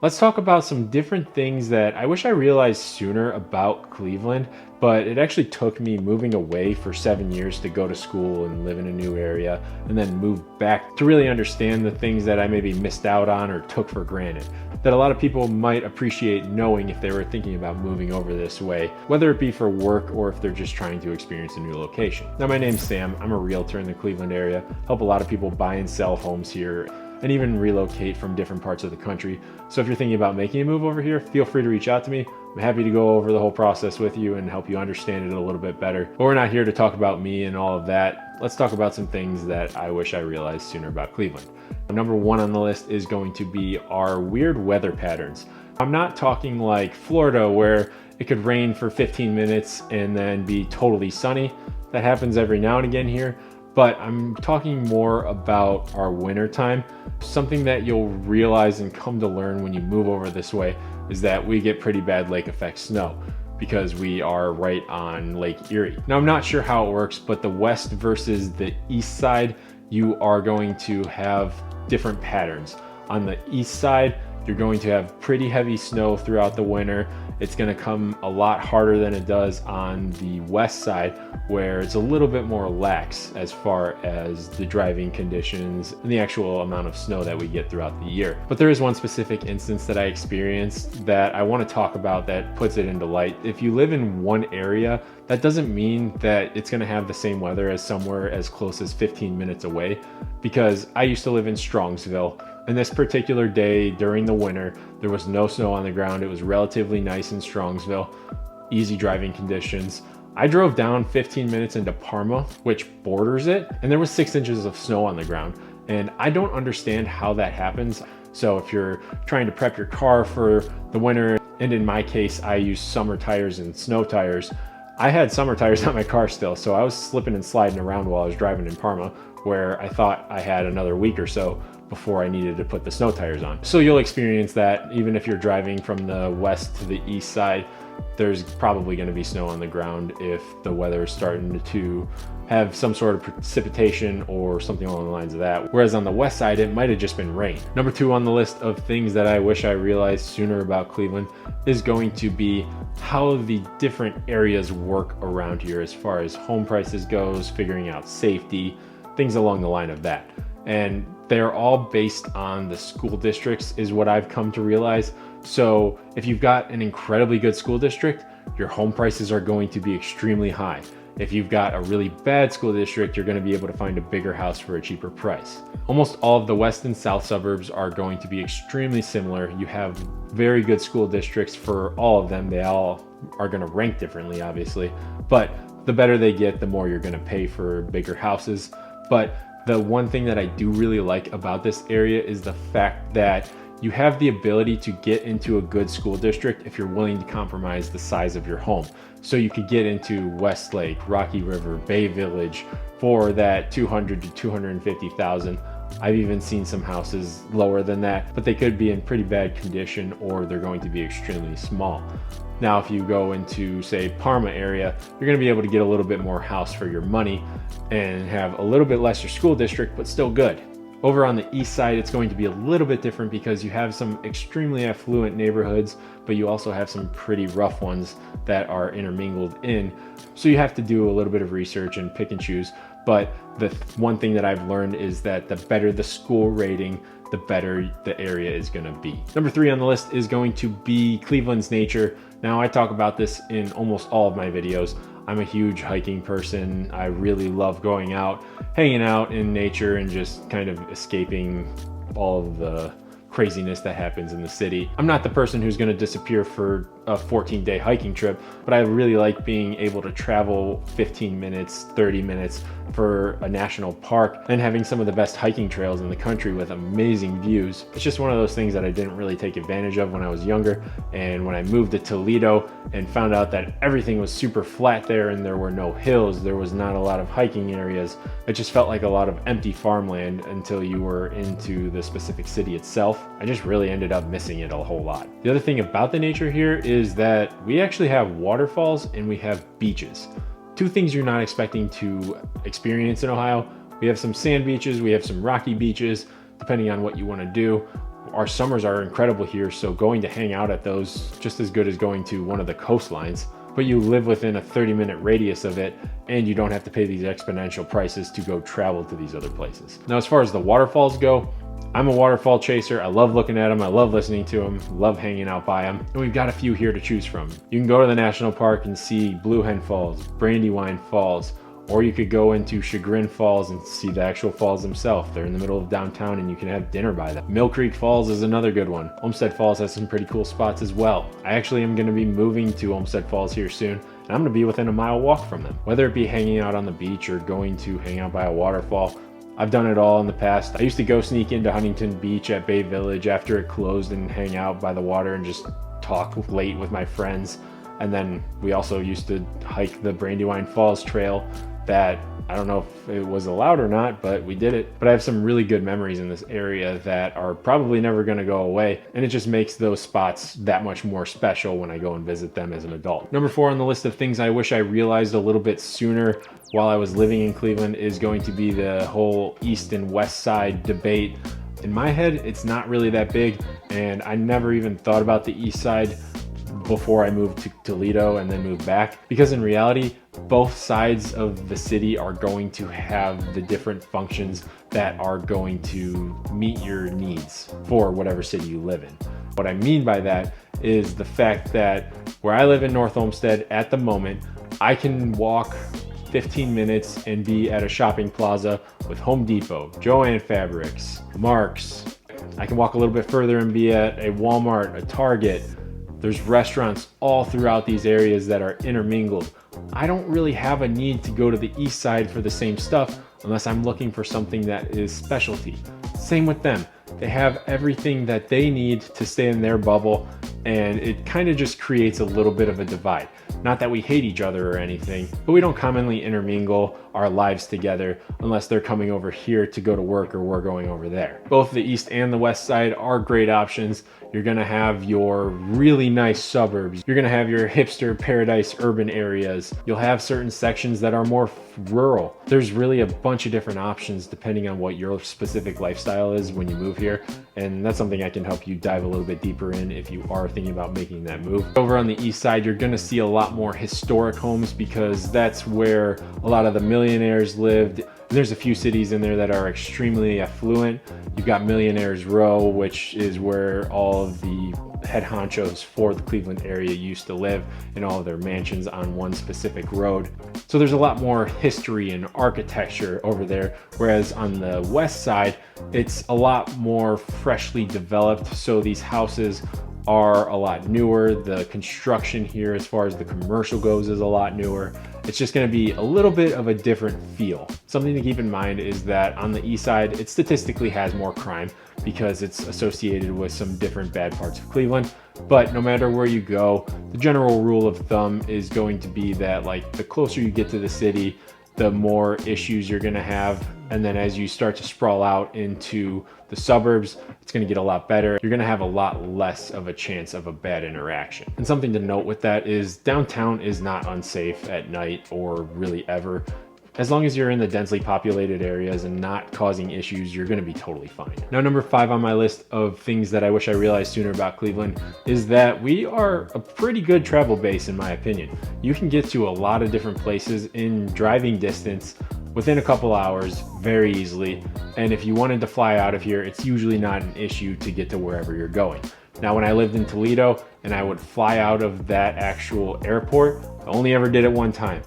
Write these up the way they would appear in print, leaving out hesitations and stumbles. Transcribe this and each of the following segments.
Let's talk about some different things that I wish I realized sooner about Cleveland, but it actually took me moving away for 7 years to go to school and live in a new area, and then move back to really understand the things that I maybe missed out on or took for granted, that a lot of people might appreciate knowing if they were thinking about moving over this way, whether it be for work or if they're just trying to experience a new location. Now, my name's Sam. I'm a realtor in the Cleveland area, help a lot of people buy and sell homes here, and even relocate from different parts of the country. So if you're thinking about making a move over here, feel free to reach out to me. I'm happy to go over the whole process with you and help you understand it a little bit better. But we're not here to talk about me and all of that. Let's talk about some things that I wish I realized sooner about Cleveland. Number one on the list is going to be our weird weather patterns. I'm not talking like Florida where it could rain for 15 minutes and then be totally sunny. That happens every now and again here. But I'm talking more about our winter time. Something that you'll realize and come to learn when you move over this way is that we get pretty bad lake effect snow because we are right on Lake Erie. Now, I'm not sure how it works, but the west versus the east side, you are going to have different patterns. On the east side, you're going to have pretty heavy snow throughout the winter. It's going to come a lot harder than it does on the west side, where it's a little bit more lax as far as the driving conditions and the actual amount of snow that we get throughout the year. But there is one specific instance that I experienced that I want to talk about that puts it into light. If you live in one area, that doesn't mean that it's going to have the same weather as somewhere as close as 15 minutes away, because I used to live in Strongsville. And this particular day during the winter, there was no snow on the ground. It was relatively nice in Strongsville, easy driving conditions. I drove down 15 minutes into Parma, which borders it, and there was 6 inches of snow on the ground. And I don't understand how that happens. So if you're trying to prep your car for the winter, and in my case, I use summer tires and snow tires, I had summer tires on my car still, so I was slipping and sliding around while I was driving in Parma, where I thought I had another week or so before I needed to put the snow tires on. So you'll experience that even if you're driving from the west to the east side. There's probably going to be snow on the ground if the weather is starting to have some sort of precipitation or something along the lines of that. Whereas on the west side, it might have just been rain. Number two on the list of things that I wish I realized sooner about Cleveland is going to be how the different areas work around here as far as home prices goes, figuring out safety, things along the line of that. And they're all based on the school districts is what I've come to realize. So if you've got an incredibly good school district, your home prices are going to be extremely high. If you've got a really bad school district, you're going to be able to find a bigger house for a cheaper price. Almost all of the west and south suburbs are going to be extremely similar. You have very good school districts for all of them. They all are going to rank differently, obviously, but the better they get, the more you're going to pay for bigger houses. But the one thing that I do really like about this area is the fact that you have the ability to get into a good school district if you're willing to compromise the size of your home. So you could get into Westlake, Rocky River, Bay Village for that 200 to 250,000. I've even seen some houses lower than that, but they could be in pretty bad condition or they're going to be extremely small. Now, if you go into, say, Parma area, you're going to be able to get a little bit more house for your money and have a little bit lesser school district, but still good. Over on the east side, it's going to be a little bit different because you have some extremely affluent neighborhoods, but you also have some pretty rough ones that are intermingled in. So you have to do a little bit of research and pick and choose. But the one thing that I've learned is that the better the school rating, the better the area is going to be. Number three on the list is going to be Cleveland's nature. Now, I talk about this in almost all of my videos. I'm a huge hiking person. I really love going out, hanging out in nature and just kind of escaping all of the craziness that happens in the city. I'm not the person who's going to disappear for a 14-day hiking trip, but I really like being able to travel 15 minutes, 30 minutes for a national park and having some of the best hiking trails in the country with amazing views. It's just one of those things that I didn't really take advantage of when I was younger. And when I moved to Toledo and found out that everything was super flat there and there were no hills, there was not a lot of hiking areas, it just felt like a lot of empty farmland until you were into the specific city itself. I just really ended up missing it a whole lot. The other thing about the nature here is that we actually have waterfalls and we have beaches. Two things you're not expecting to experience in Ohio. We have some sand beaches, we have some rocky beaches, depending on what you want to do. Our summers are incredible here, so going to hang out at those just as good as going to one of the coastlines, but you live within a 30-minute radius of it, and you don't have to pay these exponential prices to go travel to these other places. Now, as far as the waterfalls go, I'm a waterfall chaser. I love looking at them. I love listening to them, love hanging out by them. And we've got a few here to choose from. You can go to the national park and see Blue Hen Falls, Brandywine Falls, or you could go into Chagrin Falls and see the actual falls themselves. They're in the middle of downtown and you can have dinner by them. Mill Creek Falls is another good one. Olmsted Falls has some pretty cool spots as well. I actually am gonna be moving to Olmsted Falls here soon, and I'm gonna be within a mile walk from them. Whether it be hanging out on the beach or going to hang out by a waterfall, I've done it all in the past. I used to go sneak into Huntington Beach at Bay Village after it closed and hang out by the water and just talk late with my friends. And then we also used to hike the Brandywine Falls Trail that I don't know if it was allowed or not, but we did it. But I have some really good memories in this area that are probably never gonna go away. And it just makes those spots that much more special when I go and visit them as an adult. Number 4 on the list of things I wish I realized a little bit sooner while I was living in Cleveland is going to be the whole east and west side debate. In my head, it's not really that big, and I never even thought about the east side before I moved to Toledo and then moved back, because in reality, both sides of the city are going to have the different functions that are going to meet your needs for whatever city you live in. What I mean by that is the fact that where I live in North Olmsted at the moment, I can walk 15 minutes and be at a shopping plaza with Home Depot, Joann Fabrics, Mark's. I can walk a little bit further and be at a Walmart, a Target. There's restaurants all throughout these areas that are intermingled. I don't really have a need to go to the east side for the same stuff unless I'm looking for something that is specialty. Same with them. They have everything that they need to stay in their bubble, and it kind of just creates a little bit of a divide. Not that we hate each other or anything, but we don't commonly intermingle our lives together unless they're coming over here to go to work or we're going over there. Both the east and the west side are great options. You're gonna have your really nice suburbs. You're gonna have your hipster paradise urban areas. You'll have certain sections that are more rural. There's really a bunch of different options depending on what your specific lifestyle is when you move here. And that's something I can help you dive a little bit deeper in if you are thinking about making that move. Over on the east side, you're gonna see a lot more historic homes because that's where a lot of the millionaires lived. There's a few cities in there that are extremely affluent. You've got Millionaires Row, which is where all of the head honchos for the Cleveland area used to live in all of their mansions on one specific road. So there's a lot more history and architecture over there, whereas on the west side, it's a lot more freshly developed. So these houses are a lot newer. The construction here as far as the commercial goes is a lot newer. It's just going to be a little bit of a different feel. Something to keep in mind is that on the east side, it statistically has more crime because it's associated with some different bad parts of Cleveland. But no matter where you go, the general rule of thumb is going to be that like the closer you get to the city, the more issues you're going to have. And then as you start to sprawl out into the suburbs, it's going to get a lot better. You're going to have a lot less of a chance of a bad interaction. And something to note with that is downtown is not unsafe at night or really ever. As long as you're in the densely populated areas and not causing issues, you're gonna be totally fine. Now, number 5 on my list of things that I wish I realized sooner about Cleveland is that we are a pretty good travel base, in my opinion. You can get to a lot of different places in driving distance within a couple hours very easily. And if you wanted to fly out of here, it's usually not an issue to get to wherever you're going. Now, when I lived in Toledo and I would fly out of that actual airport, I only ever did it one time.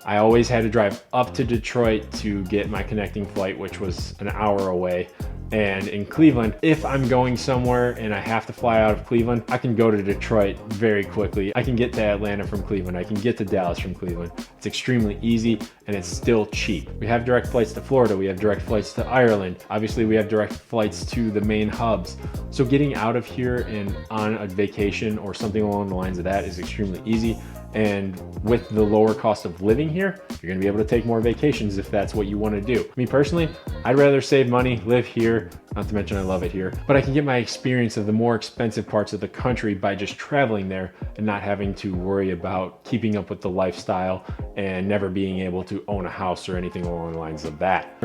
I always had to drive up to Detroit to get my connecting flight, which was an hour away. And in Cleveland, if I'm going somewhere and I have to fly out of Cleveland, I can go to Detroit very quickly. I can get to Atlanta from Cleveland. I can get to Dallas from Cleveland. It's extremely easy and it's still cheap. We have direct flights to Florida. We have direct flights to Ireland. Obviously, we have direct flights to the main hubs. So getting out of here and on a vacation or something along the lines of that is extremely easy. And with the lower cost of living here, you're gonna be able to take more vacations if that's what you wanna do. Me personally, I'd rather save money, live here, not to mention I love it here, but I can get my experience of the more expensive parts of the country by just traveling there and not having to worry about keeping up with the lifestyle and never being able to own a house or anything along the lines of that.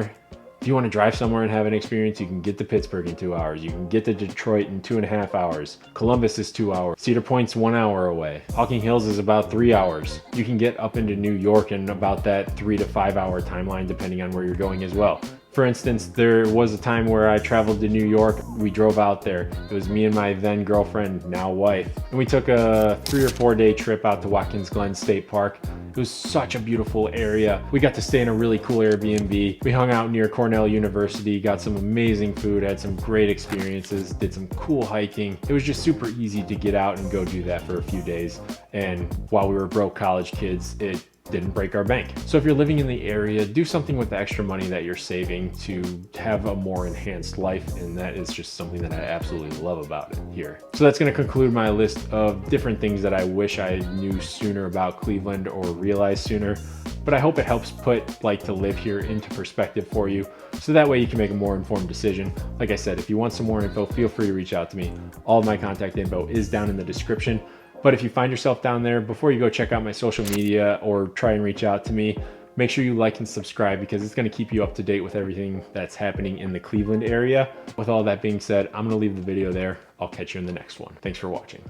If you want to drive somewhere and have an experience, you can get to Pittsburgh in 2 hours. You can get to Detroit in 2.5 hours. Columbus is 2 hours. Cedar Point's 1 hour away. Hocking Hills is about 3 hours. You can get up into New York in about that 3 to 5 hour timeline, depending on where you're going as well. For instance, there was a time where I traveled to New York. We drove out there. It was me and my then girlfriend, now wife. And we took a 3 or 4 day trip out to Watkins Glen State Park. It was such a beautiful area. We got to stay in a really cool Airbnb. We hung out near Cornell University, got some amazing food, had some great experiences, did some cool hiking. It was just super easy to get out and go do that for a few days. And while we were broke college kids, it didn't break our bank. So if you're living in the area, do something with the extra money that you're saving to have a more enhanced life, and that is just something that I absolutely love about it here. So that's going to conclude my list of different things that I wish I knew sooner about Cleveland or realized sooner, but I hope it helps put like to live here into perspective for you, so that way you can make a more informed decision. Like I said, if you want some more info, feel free to reach out to me. All of my contact info is down in the description. But if you find yourself down there, before you go check out my social media or try and reach out to me, make sure you like and subscribe, because it's going to keep you up to date with everything that's happening in the Cleveland area. With all that being said, I'm going to leave the video there. I'll catch you in the next one. Thanks for watching.